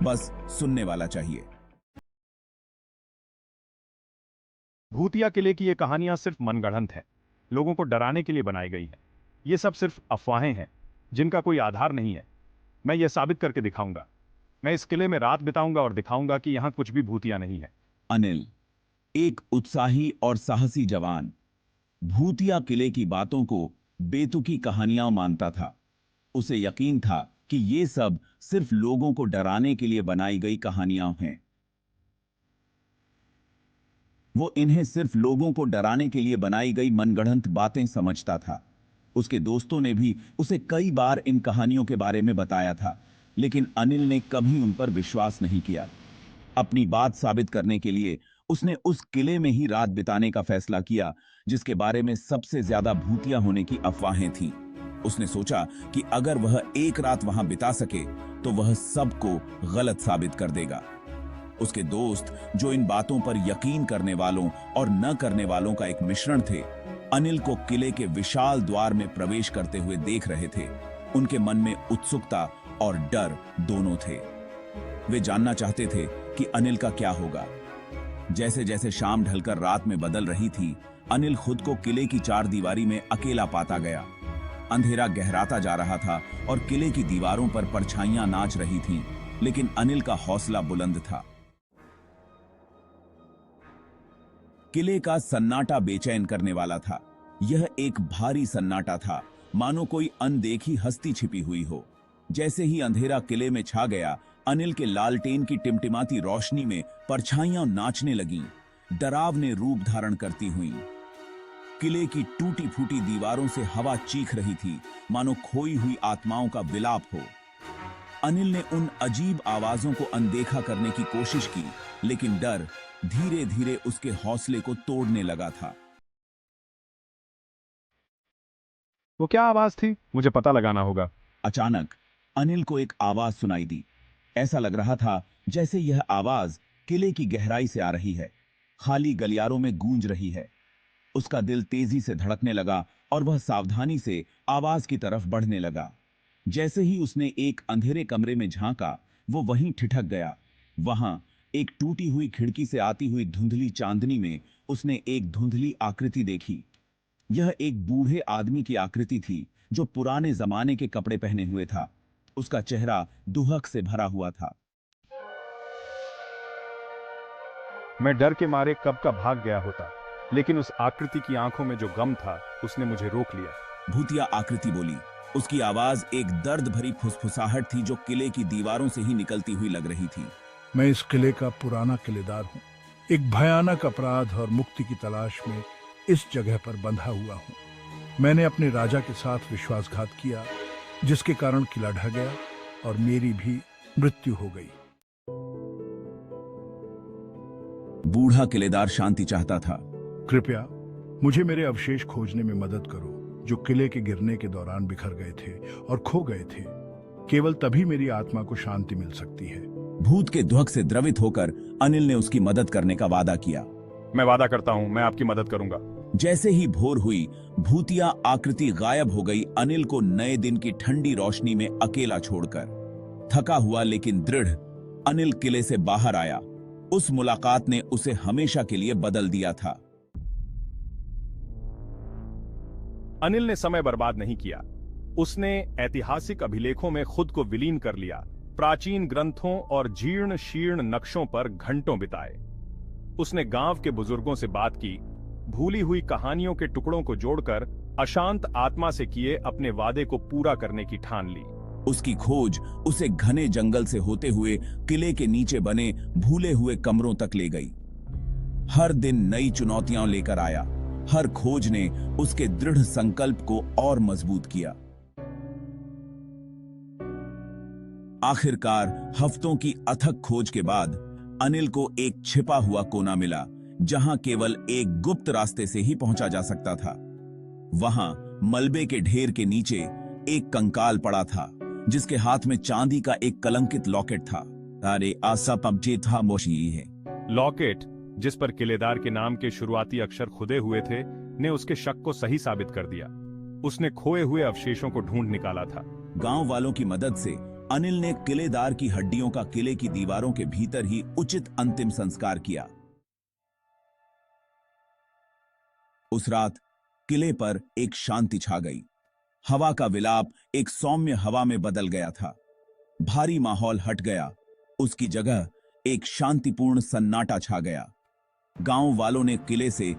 बस सुनने वाला चाहिए। भूतिया किले की ये कहानियां सिर्फ मनगढ़ंत है, लोगों को डराने के लिए बनाई गई है। ये सब सिर्फ अफवाहें हैं जिनका कोई आधार नहीं है। मैं ये साबित करके दिखाऊंगा। मैं इस किले में रात बिताऊंगा और दिखाऊंगा कि यहां कुछ भी भूतिया नहीं है। अनिल, एक उत्साही और साहसी जवान, भूतिया किले की बातों को बेतुकी कहानियां मानता था। उसे यकीन था कि ये सब सिर्फ लोगों को डराने के लिए बनाई गई कहानियां हैं। वो इन्हें सिर्फ लोगों को डराने के लिए बनाई गई मनगढ़ंत बातें समझता था। उसके दोस्तों ने भी उसे कई बार इन कहानियों के बारे में बताया था, लेकिन अनिल ने कभी उन पर विश्वास नहीं किया। अपनी बात साबित करने के लिए उसने उस किले में ही रात बिताने का फैसला किया जिसके बारे में सबसे ज्यादा भूतिया होने की अफवाहें थीं। उसने सोचा कि अगर वह एक रात वहां बिता सके तो वह सबको गलत साबित कर देगा। उसके दोस्त, जो इन बातों पर यकीन करने वालों और न करने वालों का एक मिश्रण थे, अनिल को किले के विशाल द्वार में प्रवेश करते हुए देख रहे थे। उनके मन में उत्सुकता और डर दोनों थे। वे जानना चाहते थे कि अनिल का क्या होगा। जैसे जैसे शाम ढलकर रात में बदल रही थी, अनिल खुद को किले की चारदीवारी में अकेला पाता गया। अंधेरा गहराता जा रहा था और किले की दीवारों पर परछाइयां नाच रही थीं, लेकिन अनिल का हौसला बुलंद था। किले का सन्नाटा बेचैन करने वाला था। यह एक भारी सन्नाटा था, मानो कोई अनदेखी हस्ती छिपी हुई हो। जैसे ही अंधेरा किले में छा गया, अनिल के लालटेन की टिमटिमाती रोशनी में परछाइयां नाचने लगीं, डरावने रूप धारण करती हुईं। किले की टूटी फूटी दीवारों से हवा चीख रही थी, मानो खोई हुई आत्माओं का विलाप हो। अनिल ने उन अजीब आवाजों को अनदेखा करने की कोशिश की, लेकिन डर धीरे धीरे उसके हौसले को तोड़ने लगा था। वो क्या आवाज थी? मुझे पता लगाना होगा। अचानक अनिल को एक आवाज सुनाई दी। ऐसा लग रहा था जैसे यह आवाज किले की गहराई से आ रही है, खाली गलियारों में गूंज रही है। उसका दिल तेजी से धड़कने लगा और वह सावधानी से आवाज की तरफ बढ़ने लगा। जैसे ही उसने एक अंधेरे कमरे में झांका, वो वहीं ठिठक गया। वहां एक टूटी हुई खिड़की से आती हुई धुंधली चांदनी में उसने एक धुंधली आकृति देखी। यह एक बूढ़े आदमी की आकृति थी, जो पुराने जमाने के कपड़े पहने हुए था। उसका चेहरा दुहक से भरा हुआ था। मैं डर के मारे कब का भाग गया होता, लेकिन उस आकृति की आंखों में जो गम था, उसने मुझे रोक लिया। भूतिया आकृति बोली। उसकी आवाज एक दर्द भरी फुसफुसाहट थी जो किले की दीवारों से ही निकलती हुई लग रही थी। मैं इस किले का पुराना किलेदार हूँ। एक भयानक अपराध और मुक्ति की तलाश में इस जगह पर बंधा हुआ हूँ। मैंने अपने राजा के साथ विश्वासघात किया, जिसके कारण किला ढह गया और मेरी भी मृत्यु हो गई। बूढ़ा किलेदार शांति चाहता था। कृपया मुझे मेरे अवशेष खोजने में मदद करो, जो किले के गिरने के दौरान बिखर गए थे और खो गए थे। केवल तभी मेरी आत्मा को शांति मिल सकती है। भूत के दुहक से द्रवित होकर अनिल ने उसकी मदद करने का वादा किया। मैं वादा करता हूं, मैं आपकी मदद करूंगा। जैसे ही भोर हुई, भूतिया आकृति गायब हो गई। अनिल को नए दिन की ठंडी रोशनी में अकेला छोड़कर थका हुआ लेकिन दृढ़ अनिल किले से बाहर आया। उस मुलाकात ने उसे हमेशा के लिए बदल दिया था। अनिल ने समय बर्बाद नहीं किया। उसने ऐतिहासिक अभिलेखों में खुद को विलीन कर लिया, प्राचीन ग्रंथों और जीर्ण शीर्ण नक्शों पर घंटों बिताए। उसने गांव के बुजुर्गों से बात की, भूली हुई कहानियों के टुकड़ों को जोड़कर अशांत आत्मा से किए अपने वादे को पूरा करने की ठान ली। उसकी खोज उसे घने जंगल से होते हुए किले के नीचे बने भूले हुए कमरों तक ले गई। हर दिन नई चुनौतियां लेकर आया। हर खोज ने उसके दृढ़ संकल्प को और मजबूत किया। आखिरकार हफ्तों की अथक खोज के बाद अनिल को एक छिपा हुआ कोना मिला, जहां केवल एक गुप्त रास्ते से ही पहुंचा जा सकता था। वहां मलबे के ढेर के नीचे एक कंकाल पड़ा था, जिसके हाथ में चांदी का एक कलंकित लॉकेट था। अरे आसा पबजी था मोशी है। लॉकेट, जिस पर किलेदार के नाम के शुरुआती अक्षर खुदे हुए थे, ने उसके शक को सही साबित कर दिया। उसने खोए हुए अवशेषों को ढूंढ निकाला था। गांव वालों की मदद से अनिल ने किलेदार की हड्डियों का किले की दीवारों के भीतर ही उचित अंतिम संस्कार किया। उस रात किले पर एक शांति छा गई। हवा का विलाप एक सौम्य हवा में बदल गया था। भारी माहौल हट गया, उसकी जगह एक शांतिपूर्ण सन्नाटा छा गया। गांव वालों ने किले से